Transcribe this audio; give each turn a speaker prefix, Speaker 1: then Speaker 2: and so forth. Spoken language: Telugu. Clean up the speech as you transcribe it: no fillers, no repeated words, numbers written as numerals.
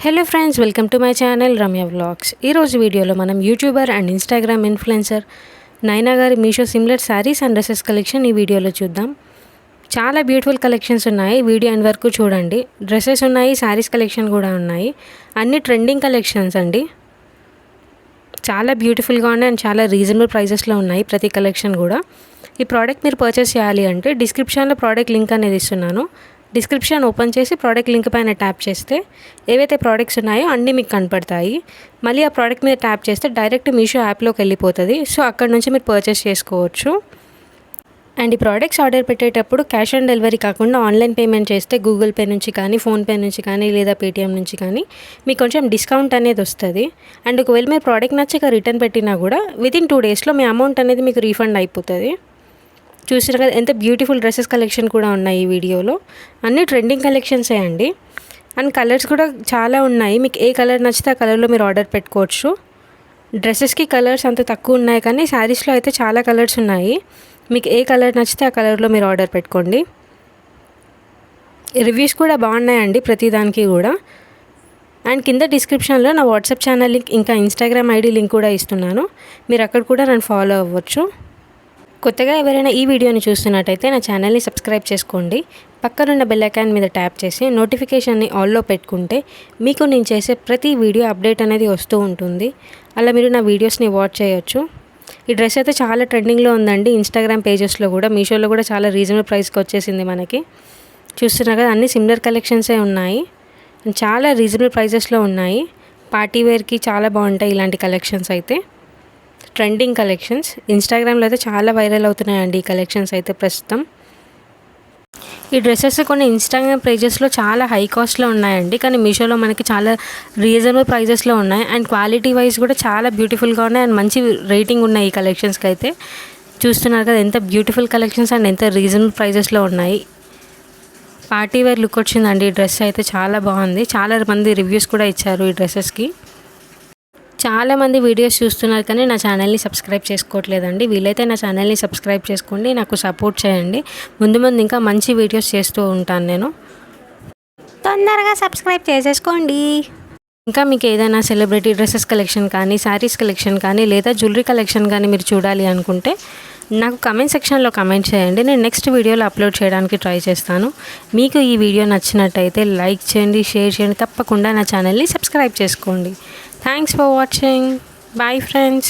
Speaker 1: Hello friends, welcome to my channel Ramya vlogs. ఈరోజు వీడియోలో మనం యూట్యూబర్ అండ్ ఇన్స్టాగ్రామ్ ఇన్ఫ్లుయెన్సర్ నైనా గారి Meesho similar saris and dresses collection ఈ వీడియోలో చూద్దాం. చాలా బ్యూటిఫుల్ కలెక్షన్స్ ఉన్నాయి, వీడియో ఎండ్ వరకు చూడండి. డ్రెస్సెస్ ఉన్నాయి, శారీస్ కలెక్షన్ కూడా ఉన్నాయి. అన్ని ట్రెండింగ్ కలెక్షన్స్ అండి. చాలా బ్యూటిఫుల్గా ఉన్నాయి అండ్ చాలా రీజనబుల్ ప్రైజెస్లో ఉన్నాయి ప్రతి కలెక్షన్ కూడా. ఈ ప్రోడక్ట్ మీరు పర్చేస్ చేయాలి అంటే డిస్క్రిప్షన్లో ప్రోడక్ట్ లింక్ అనేది ఇస్తున్నాను. డిస్క్రిప్షన్ ఓపెన్ చేసి ప్రోడక్ట్ లింక్ పైన ట్యాప్ చేస్తే ఏవైతే ప్రోడక్ట్స్ ఉన్నాయో అన్నీ మీకు కనపడతాయి. మళ్ళీ ఆ ప్రోడక్ట్ మీద ట్యాప్ చేస్తే డైరెక్ట్ మీషో యాప్లోకి వెళ్ళిపోతుంది. సో అక్కడ నుంచి మీరు పర్చేస్ చేసుకోవచ్చు. అండ్ ఈ ప్రోడక్ట్స్ ఆర్డర్ పెట్టేటప్పుడు క్యాష్ ఆన్ డెలివరీ కాకుండా ఆన్లైన్ పేమెంట్ చేస్తే గూగుల్ పే నుంచి కానీ, ఫోన్పే నుంచి కానీ, లేదా పేటిఎం నుంచి కానీ మీకు కొంచెం డిస్కౌంట్ అనేది వస్తుంది. అండ్ ఒకవేళ మీరు ప్రోడక్ట్ నచ్చక రిటర్న్ పెట్టినా కూడా వితిన్ 2 డేస్లో మీ అమౌంట్ అనేది మీకు రీఫండ్ అయిపోతుంది. చూసినా కదా ఎంత బ్యూటిఫుల్ డ్రెస్సెస్ కలెక్షన్ కూడా ఉన్నాయి ఈ వీడియోలో. అన్ని ట్రెండింగ్ కలెక్షన్సే అండి. అండ్ కలర్స్ కూడా చాలా ఉన్నాయి. మీకు ఏ కలర్ నచ్చితే ఆ కలర్లో మీరు ఆర్డర్ పెట్టుకోవచ్చు. డ్రెస్సెస్కి కలర్స్ అంత తక్కువ ఉన్నాయి, కానీ శారీస్లో అయితే చాలా కలర్స్ ఉన్నాయి. మీకు ఏ కలర్ నచ్చితే ఆ కలర్లో మీరు ఆర్డర్ పెట్టుకోండి. రివ్యూస్ కూడా బాగున్నాయండి ప్రతిదానికి కూడా. అండ్ కింద డిస్క్రిప్షన్లో నా వాట్సాప్ ఛానల్ లింక్ ఇంకా ఇన్స్టాగ్రామ్ ఐడి లింక్ కూడా ఇస్తున్నాను. మీరు అక్కడ కూడా నన్ను ఫాలో అవ్వచ్చు. కొత్తగా ఎవరైనా ఈ వీడియోని చూస్తున్నట్టయితే నా ఛానల్ని సబ్స్క్రైబ్ చేసుకోండి. పక్కనున్న బెల్ ఐకాన్ మీద ట్యాప్ చేసి నోటిఫికేషన్ని ఆల్లో పెట్టుకుంటే మీకు నేను చేసే ప్రతి వీడియో అప్డేట్ అనేది వస్తూ ఉంటుంది. అలా మీరు నా వీడియోస్ని వాచ్ చేయొచ్చు. ఈ డ్రెస్ అయితే చాలా ట్రెండింగ్లో ఉందండి. ఇన్స్టాగ్రామ్ పేజెస్లో కూడా, మీషోలో కూడా చాలా రీజనబుల్ ప్రైస్కి వచ్చేసింది మనకి. చూస్తున్నా కదా అన్ని సిమిలర్ కలెక్షన్సే ఉన్నాయి. చాలా రీజనబుల్ ప్రైజెస్లో ఉన్నాయి. పార్టీ వేర్కి చాలా బాగుంటాయి ఇలాంటి కలెక్షన్స్ అయితే. ట్రెండింగ్ కలెక్షన్స్ ఇన్స్టాగ్రామ్లో అయితే చాలా వైరల్ అవుతున్నాయండి ఈ కలెక్షన్స్ అయితే ప్రస్తుతం. ఈ డ్రెస్సెస్ కొన్ని ఇన్స్టాగ్రామ్ పేజెస్లో చాలా హై కాస్ట్లో ఉన్నాయండి, కానీ మీషోలో మనకి చాలా రీజనబుల్ ప్రైజెస్లో ఉన్నాయి. అండ్ క్వాలిటీ వైజ్ కూడా చాలా బ్యూటిఫుల్గా ఉన్నాయి అండ్ మంచి రేటింగ్ ఉన్నాయి ఈ కలెక్షన్స్కి అయితే. చూస్తున్నారు కదా ఎంత బ్యూటిఫుల్ కలెక్షన్స్ అండ్ ఎంత రీజనబుల్ ప్రైజెస్లో ఉన్నాయి. పార్టీ వేర్ లుక్ వచ్చిందండి ఈ డ్రెస్ అయితే, చాలా బాగుంది. చాలా మంది రివ్యూస్ కూడా ఇచ్చారు ఈ డ్రెస్సెస్కి. చాలామంది వీడియోస్ చూస్తున్నారు కానీ నా ఛానల్ని సబ్స్క్రైబ్ చేసుకోవట్లేదండి. వీలైతే నా ఛానల్ని సబ్స్క్రైబ్ చేసుకోండి, నాకు సపోర్ట్ చేయండి. ముందు ముందు ఇంకా మంచి వీడియోస్ చేస్తూ ఉంటాను నేను. తొందరగా సబ్స్క్రైబ్ చేసేసుకోండి. ఇంకా మీకు ఏదైనా సెలబ్రిటీ డ్రెస్సెస్ కలెక్షన్ కానీ, శారీస్ కలెక్షన్ కానీ, లేదా జ్యువెలరీ కలెక్షన్ కానీ మీరు చూడాలి అనుకుంటే నాకు కమెంట్ సెక్షన్లో కమెంట్ చేయండి. నేను నెక్స్ట్ వీడియోలో అప్లోడ్ చేయడానికి ట్రై చేస్తాను. మీకు ఈ వీడియో నచ్చినట్టయితే లైక్ చేయండి, షేర్ చేయండి. తప్పకుండా నా ఛానల్ని సబ్స్క్రైబ్ చేసుకోండి. Thanks for watching. Bye friends.